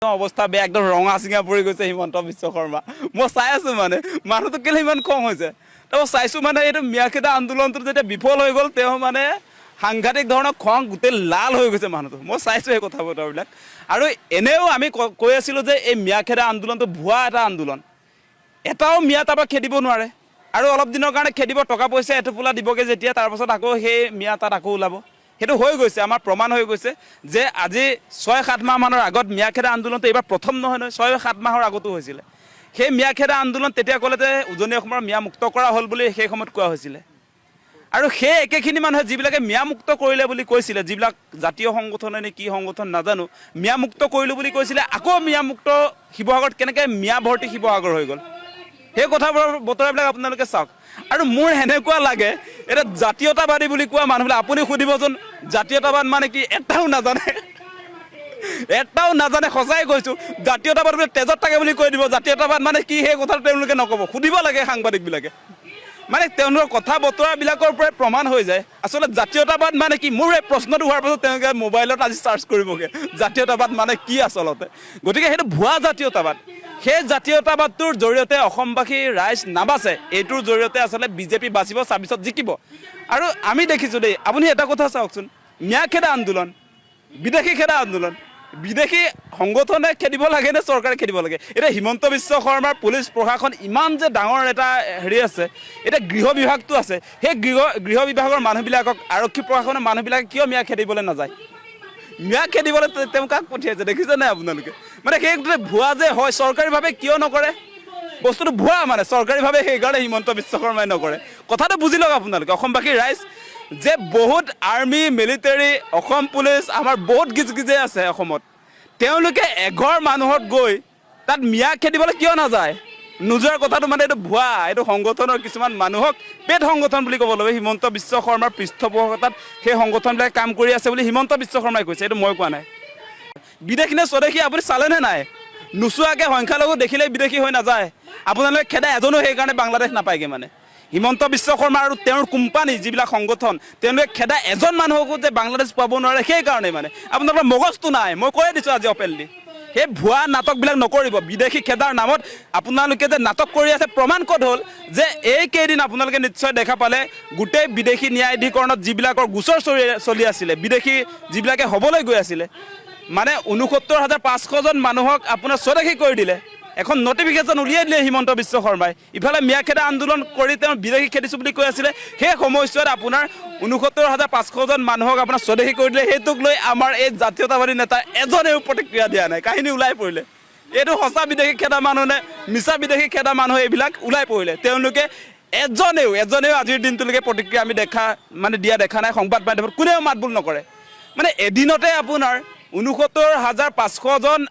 অৱস্থা বেয়া একদম ৰঙা চিঙা পৰি গৈছে হিমন্ত বিশ্ব শৰ্মা মই চাই আছোঁ মানে মানুহটো কেলে ইমান খং হৈছে তাৰপৰা চাইছোঁ মানে এইটো মিয়াখেদা আন্দোলনটো যেতিয়া বিফল হৈ গ'ল তেওঁ মানে সাংঘাতিক ধৰণৰ খং গোটেই লাল হৈ গৈছে মানুহটো মই চাইছোঁ এই কথা বতৰাবিলাক আৰু এনেও আমি কৈ আছিলোঁ যে এই মিয়াখেদা আন্দোলনটো ভুৱা এটা আন্দোলন এটাও মিয়া তাৰপৰা খেদিব নোৱাৰে আৰু অলপ দিনৰ কাৰণে খেদিব টকা পইচা এটোপোলা দিবগৈ যেতিয়া তাৰপাছত আকৌ সেই মিয়া তাত আকৌ ওলাব সেইটো হৈ গৈছে আমাৰ প্ৰমাণ হৈ গৈছে যে আজি ৬-৭ মাহমানৰ আগত মিয়াখেদা আন্দোলনটো এইবাৰ প্ৰথম নহয় ৬-৭ মাহৰ আগতো হৈছিলে সেই মিয়াখেদা আন্দোলন তেতিয়া ক'লে যে উজনি অসমৰ মিয়া মুক্ত কৰা হ'ল বুলি সেই সময়ত কোৱা হৈছিলে আৰু সেই একেখিনি মানুহে যিবিলাকে মিয়া মুক্ত কৰিলে বুলি কৈছিলে যিবিলাক জাতীয় সংগঠনে নে কি সংগঠন নাজানো মিয়া মুক্ত কৰিলোঁ বুলি কৈছিলে আকৌ মিয়া মুক্ত শিৱসাগৰত কেনেকৈ মিয়া ভৰ্তি শিৱসাগৰ হৈ গ'ল সেই কথাবোৰ বতৰাবিলাক আপোনালোকে চাওক আৰু মোৰ এনেকুৱা লাগে এটা জাতীয়তাবাদী বুলি কোৱা মানুহবিলাক আপুনি সুধিবচোন জাতীয়তাবাদ মানে কি এটাও নাজানে সঁচাই কৈছোঁ জাতীয়তাবাদ বোলে তেজত থাকে বুলি কৈ দিব জাতীয়তাবাদ মানে কি সেই কথাটো তেওঁলোকে নক'ব সুধিব লাগে সাংবাদিকবিলাকে মানে তেওঁলোকৰ কথা বতৰাবিলাকৰ পৰাই প্ৰমাণ হৈ যায় আচলতে জাতীয়তাবাদ মানে কি মোৰ এই প্ৰশ্নটো হোৱাৰ পাছত তেওঁলোকে মোবাইলত আজি চাৰ্চ কৰিবগৈ জাতীয়তাবাদ মানে কি আচলতে গতিকে সেইটো ভুৱা জাতীয়তাবাদ সেই জাতীয়তাবাদটোৰ জৰিয়তে অসমবাসী ৰাইজ নাবাচে এইটোৰ জৰিয়তে আচলতে বিজেপি বাচিব ২৬ত জিকিব আৰু আমি দেখিছোঁ দেই আপুনি এটা কথা চাওকচোন মিয়াখেদা আন্দোলন বিদেশী খেদা আন্দোলন বিদেশী সংগঠনে খেদিব লাগে নে চৰকাৰে খেদিব লাগে এতিয়া হিমন্ত বিশ্ব শৰ্মাৰ পুলিচ প্ৰশাসন ইমান যে ডাঙৰ এটা হেৰি আছে এতিয়া গৃহ বিভাগটো আছে সেই গৃহ বিভাগৰ মানুহবিলাকক আৰক্ষী প্ৰশাসনৰ মানুহবিলাকে কিয় মিয়া খেদিবলৈ নাযায় মিয়া খেদিবলৈ তেওঁ কাক পঠিয়াইছে দেখিছে নাই আপোনালোকে মানে সেই ভুৱা যে হয় চৰকাৰীভাৱে কিয় নকৰে বস্তুটো ভুৱা মানে চৰকাৰীভাৱে সেইকাৰণে হিমন্ত বিশ্ব শৰ্মাই নকৰে কথাটো বুজি লওক আপোনালোকে অসমবাসী ৰাইজ যে বহুত আৰ্মি মিলিটাৰী অসম পুলিচ আমাৰ বহুত গিজগিজে আছে অসমত তেওঁলোকে এঘৰ মানুহত গৈ তাত মিয়া খেদিবলৈ কিয় নাযায় নোযোৱাৰ কথাটো মানে এইটো ভুৱা এইটো সংগঠনৰ কিছুমান মানুহক পেট সংগঠন বুলি ক'ব লাগিব হিমন্ত বিশ্ব শৰ্মাৰ পৃষ্ঠপোষকতাত সেই সংগঠনবিলাকে কাম কৰি আছে বুলি হিমন্ত বিশ্ব শৰ্মাই কৈছে এইটো মই কোৱা নাই বিদেশী নে স্বদেশী আপুনি চালেনে নাই নোচোৱাকৈ সংখ্যালঘু দেখিলেই বিদেশী হৈ নাযায় আপোনালোকে খেদা এজনো সেইকাৰণে বাংলাদেশ নাপায়গৈ মানে হিমন্ত বিশ্ব শৰ্মা আৰু তেওঁৰ কোম্পানী যিবিলাক সংগঠন তেওঁলোকে খেদা এজন মানুহকো যে বাংলাদেশ পাব নোৱাৰে সেইকাৰণে মানে আপোনালোকৰ মগজটো নাই মই কৈয়ে দিছোঁ আজি অপেনলি সেই ভুৱা নাটকবিলাক নকৰিব বিদেশী খেদাৰ নামত আপোনালোকে যে নাটক কৰি আছে প্ৰমাণ ক'ত হ'ল যে এইকেইদিন আপোনালোকে নিশ্চয় দেখা পালে গোটেই বিদেশী ন্যায়াধিকৰণত যিবিলাকৰ গোচৰ চলি আছিলে বিদেশী যিবিলাকে হ'বলৈ গৈ আছিলে মানে ৬৯,৫০০জন মানুহক আপোনাৰ স্বদেশী কৰি দিলে এখন নটিফিকেশ্যন উলিয়াই দিলে হিমন্ত বিশ্ব শৰ্মাই ইফালে মিয়াখেদা আন্দোলন কৰি তেওঁ বিদেশী খেদিছোঁ বুলি কৈ আছিলে সেই সময়ছোৱাত আপোনাৰ ৬৯,৫০০জন মানুহক আপোনাৰ স্বদেশী কৰি দিলে সেইটোক লৈ আমাৰ এই জাতীয়তাবাদী নেতা এজনেও প্ৰতিক্ৰিয়া দিয়া নাই কাহিনী ওলাই পৰিলে এইটো সঁচা বিদেশী খেদা মানুহ নে মিছা বিদেশী খেদা মানুহ এইবিলাক ওলাই পৰিলে তেওঁলোকে এজনেও আজিৰ দিনটোলৈকে প্ৰতিক্ৰিয়া আমি দিয়া দেখা নাই সংবাদ মাধ্যমত কোনেও মাতবোল নকৰে মানে এদিনতে আপোনাৰ ৬৯,৫০০জন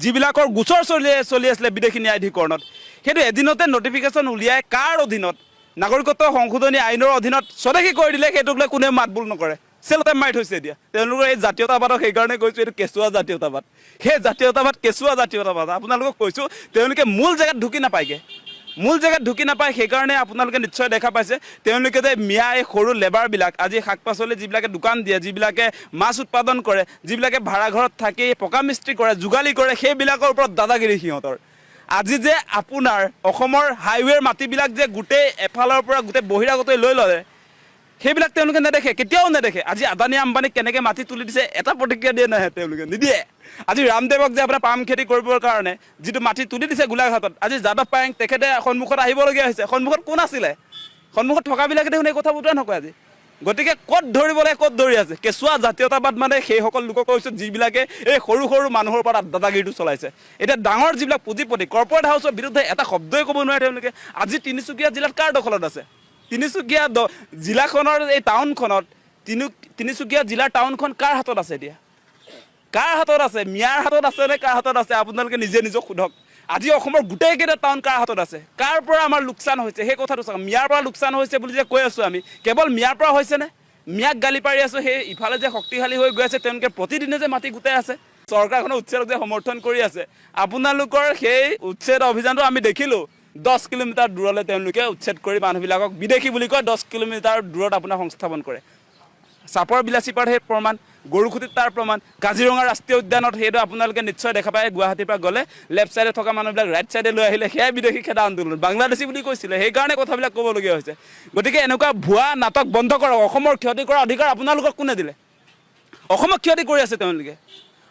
যিবিলাকৰ গোচৰ চলি আছিলে বিদেশী ন্যায়াধিকৰণত সেইটো এদিনতে নটিফিকেশ্যন উলিয়াই কাৰ অধীনত নাগৰিকত্ব সংশোধনী আইনৰ অধীনত স্বদেশী কৰি দিলে সেইটোক লৈ কোনেও মাতবোল নকৰে চেলতে মাৰি থৈছে এতিয়া তেওঁলোকৰ এই জাতীয়তাবাদক সেইকাৰণে কৈছোঁ এইটো কেঁচুৱা জাতীয়তাবাদ সেই জাতীয়তাবাদ কেঁচুৱা জাতীয়তাবাদ আপোনালোকক কৈছোঁ তেওঁলোকে মূল জেগাত ঢুকি নাপায় সেইকাৰণে আপোনালোকে নিশ্চয় দেখা পাইছে তেওঁলোকে যে মিয়া এই সৰু লেবাৰবিলাক আজি শাক পাচলি যিবিলাকে দোকান দিয়ে যিবিলাকে মাছ উৎপাদন কৰে যিবিলাকে ভাড়াঘৰত থাকি পকা মিস্ত্ৰী কৰে যোগালী কৰে সেইবিলাকৰ ওপৰত দাদাগিৰি সিহঁতৰ আজি যে আপোনাৰ অসমৰ হাইৱেৰ মাটিবিলাক যে গোটেই এফালৰ পৰা গোটেই বহিৰাগতই লৈ ল'লে সেইবিলাক তেওঁলোকে নেদেখে কেতিয়াও নেদেখে আজি আদানী আম্বানীক কেনেকৈ মাটি তুলি দিছে এটা প্ৰতিক্ৰিয়া দিয়ে নাহে তেওঁলোকে নিদিয়ে আজি ৰামদেৱক যে আপোনাৰ পাম খেতি কৰিবৰ কাৰণে যিটো মাটি তুলি দিছে গোলাঘাটত আজি যাদৱ পায়েং তেখেতে সন্মুখত আহিবলগীয়া হৈছে সন্মুখত কোন আছিলে সন্মুখত থকাবিলাকে দেখোন এই কথা বতৰা নকয় আজি গতিকে ক'ত ধৰিবলৈ ক'ত ধৰি আছে কেঁচুৱা জাতীয়তাবাদ মানে সেইসকল লোকক কৈছোঁ যিবিলাকে এই সৰু সৰু মানুহৰ ওপৰত দাদাগিৰিটো চলাইছে এতিয়া ডাঙৰ যিবিলাক পুঁজিপতি কৰ্পৰেট হাউচৰ বিৰুদ্ধে এটা শব্দই ক'ব নোৱাৰে তেওঁলোকে আজি তিনিচুকীয়া জিলাত কাৰ দখলত আছে তিনিচুকীয়া জিলাখনৰ এই টাউনখনত তিনিচুকীয়া জিলাৰ টাউনখন কাৰ হাতত আছে এতিয়া কাৰ হাতত আছে মিয়াৰ হাতত আছে নে কাৰ হাতত আছে আপোনালোকে নিজক সোধক আজি অসমৰ গোটেইকেইটা টাউন কাৰ হাতত আছে কাৰ পৰা আমাৰ লোকচান হৈছে সেই কথাটো চাওক মিয়াৰ পৰা লোকচান হৈছে বুলি যে কৈ আছোঁ আমি কেৱল মিয়াৰ পৰা হৈছেনে মিয়াক গালি পাৰি আছোঁ সেই ইফালে যে শক্তিশালী হৈ গৈ আছে তেওঁলোকে প্ৰতিদিনে যে মাটি গোটাই আছে চৰকাৰখনৰ উচ্ছেদক যে সমৰ্থন কৰি আছে আপোনালোকৰ সেই উচ্ছেদ অভিযানটো আমি দেখিলোঁ 10 কিলোমিটাৰ দূৰলৈ তেওঁলোকে উচ্ছেদ কৰি মানুহবিলাকক বিদেশী বুলি কয় 10 কিলোমিটাৰ দূৰত আপোনাৰ সংস্থাপন কৰে চাপৰ বিলাচীপাত সেই প্ৰমাণ, গৰুখুটিত তাৰ প্ৰমাণ, কাজিৰঙা ৰাষ্ট্ৰীয় উদ্যানত সেইটো আপোনালোকে নিশ্চয় দেখা পায়। গুৱাহাটীৰ পৰা গ'লে লেফ্ট ছাইডে থকা মানুহবিলাক ৰাইট ছাইডে লৈ আহিলে, সেয়াই বিদেশী খেদা আন্দোলন, বাংলাদেশী বুলি কৈছিলে, সেইকাৰণে কথাবিলাক ক'বলগীয়া হৈছে। গতিকে এনেকুৱা ভুৱা নাটক বন্ধ কৰক। অসমৰ ক্ষতি কৰাৰ অধিকাৰ আপোনালোকক কোনে দিলে? অসমক ক্ষতি কৰি আছে তেওঁলোকে,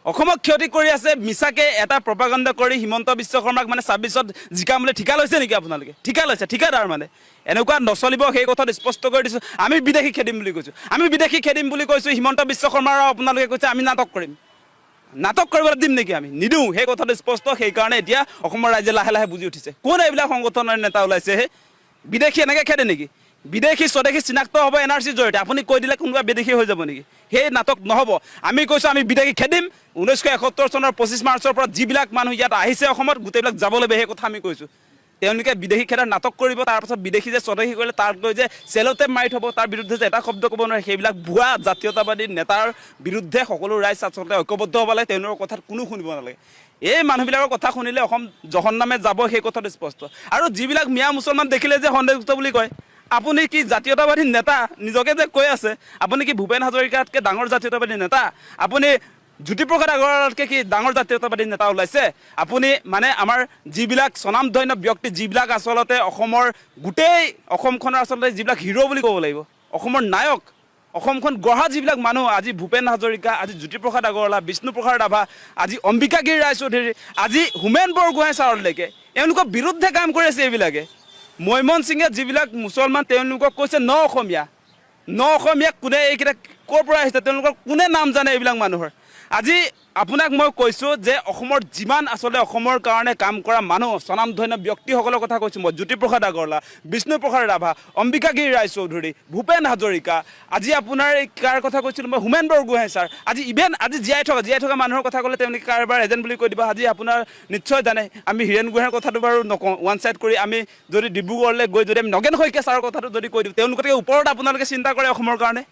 অসমক ক্ষতি কৰি আছে। মিছাকে এটা প্ৰপাগাণ্ডা কৰি হিমন্ত বিশ্ব শৰ্মাক মানে 26ত জিকাম বুলি ঠিকা লৈছে নেকি আপোনালোকে? ঠিকা লৈছে, ঠিকাদাৰ মানে। এনেকুৱা নচলিব, সেই কথাটো স্পষ্ট কৰি দিছোঁ। আমি বিদেশী খেদিম বুলি কৈছোঁ, আমি বিদেশী খেদিম বুলি কৈছোঁ। হিমন্ত বিশ্ব শৰ্মাৰ আপোনালোকে কৈছে আমি নাটক কৰিম। নাটক কৰিবলৈ দিম নেকি? আমি নিদিওঁ, সেই কথাটো স্পষ্ট। সেইকাৰণে এতিয়া অসমৰ ৰাইজে লাহে লাহে বুজি উঠিছে কোন এইবিলাক সংগঠনৰ নেতা ওলাইছে। হে বিদেশী এনেকৈ খেদে নেকি? বিদেশী স্বদেশী চিনাক্ত হ'ব NRCৰ জৰিয়তে। আপুনি কৈ দিলে কোনোবা বিদেশী হৈ যাব নেকি? সেই নাটক নহ'ব। আমি কৈছোঁ আমি বিদেশী খেদিম। 1971 চনৰ 25 মাৰ্চৰ পৰা যিবিলাক মানুহ ইয়াত আহিছে অসমত, গোটেইবিলাক যাব লাগিব, সেই কথা আমি কৈছোঁ। তেওঁলোকে বিদেশী খেদাৰ নাটক কৰিব, তাৰপাছত বিদেশী যে স্বদেশী কৰিলে তাক লৈ যে চেলতে মাৰি থ'ব, তাৰ বিৰুদ্ধে যে এটা শব্দ ক'ব নোৱাৰে। সেইবিলাক ভুৱা জাতীয়তাবাদী নেতাৰ বিৰুদ্ধে সকলো ৰাইজ আচলতে ঐক্যবদ্ধ হ'ব লাগে। তেওঁলোকৰ কথাত কোনো শুনিব নালাগে। এই মানুহবিলাকৰ কথা শুনিলে অসম জহন্নামে যাব, সেই কথাটো স্পষ্ট। আৰু যিবিলাক মিয়া মুছলমান দেখিলে যে সন্দেহযুক্ত বুলি কয়, আপুনি কি জাতীয়তাবাদী নেতা নিজকে যে কৈ আছে? আপুনি কি ভূপেন হাজৰিকাতকৈ ডাঙৰ জাতীয়তাবাদী নেতা? আপুনি জ্যোতিপ্ৰসাদ আগৰৱালাতকৈ কি ডাঙৰ জাতীয়তাবাদী নেতা ওলাইছে? আপুনি মানে আমাৰ যিবিলাক স্বনামধন্য ব্যক্তি, যিবিলাক আচলতে অসমৰ গোটেই অসমখনৰ আচলতে যিবিলাক হিৰ' বুলি ক'ব লাগিব, অসমৰ নায়ক, অসমখন গঢ়া যিবিলাক মানুহ, আজি ভূপেন হাজৰিকা, আজি জ্যোতিপ্ৰসাদ আগৰৱালা, বিষ্ণুপ্ৰসাদ ৰাভা, আজি অম্বিকাগিৰি ৰায়চৌধুৰী, আজি হোমেন বৰগোহাঁই ছাৰলৈকে এওঁলোকৰ বিৰুদ্ধে কাম কৰি আছে এইবিলাকে। মৈমন সিঙে যিবিলাক মুছলমান, তেওঁলোকক কৈছে ন অসমীয়া। কোনে এইকেইটা ক'ৰ পৰা আহিছে, তেওঁলোকৰ কোনে নাম জানে এইবিলাক মানুহৰ? আজি আপোনাক মই কৈছোঁ যে অসমৰ যিমান আচলতে অসমৰ কাৰণে কাম কৰা মানুহ, স্বনামধন্য ব্যক্তিসকলৰ কথা কৈছোঁ মই। জ্যোতিপ্ৰসাদ আগৰৱালা, বিষ্ণুপ্ৰসাদ ৰাভা, অম্বিকাগিৰি ৰায়চৌধুৰী, ভূপেন হাজৰিকা, আজি আপোনাৰ এই কাৰ কথা কৈছিলোঁ মই, হোমেন বৰগোহাঁই ছাৰ, আজি ইভেন আজি জীয়াই থকা মানুহৰ কথা ক'লে তেওঁলোকে কাৰোবাৰ এজেণ্ট বুলি কৈ দিব। আজি আপোনাৰ নিশ্চয় জানে, আমি হীৰেণ গোহাঁইৰ কথাটো বাৰু নকওঁ, ওৱান ছাইড কৰি আমি যদি ডিব্ৰুগড়লৈ গৈ যদি আমি নগেন শইকীয়া ছাৰৰ কথাটো যদি কৈ দিওঁ, তেওঁলোকতকৈ ওপৰত আপোনালোকে চিন্তা কৰে অসমৰ কাৰণে?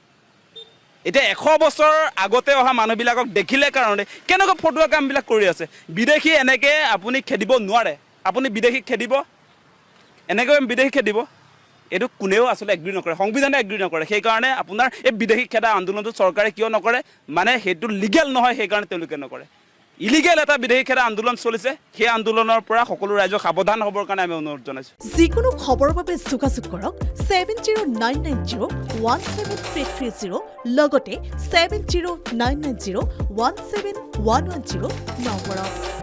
এতিয়া 100 বছৰ আগতে অহা মানুহবিলাকক দেখিলে কাৰণে কেনেকুৱা ফটোৱা কামবিলাক কৰি আছে। বিদেশী এনেকৈ আপুনি খেদিব নোৱাৰে। আপুনি বিদেশীক খেদিব, এনেকৈ বিদেশী খেদিব, এইটো কোনেও আচলতে এগ্ৰী নকৰে, সংবিধানে এগ্ৰী নকৰে। সেইকাৰণে আপোনাৰ এই বিদেশী খেদা আন্দোলনটো চৰকাৰে কিয় নকৰে? মানে সেইটো লিগেল নহয়, সেইকাৰণে তেওঁলোকে নকৰে। ইলিগেল এটা বিদেশী খেদা আন্দোলন চলিছে, সেই আন্দোলনৰ পৰা সকলো ৰাইজক সাৱধান হ'বৰ কাৰণে আমি অনুৰোধ জনাইছোঁ। যিকোনো খবৰৰ বাবে যোগাযোগ কৰক 7099017330 লগতে 7099017110 নম্বৰত।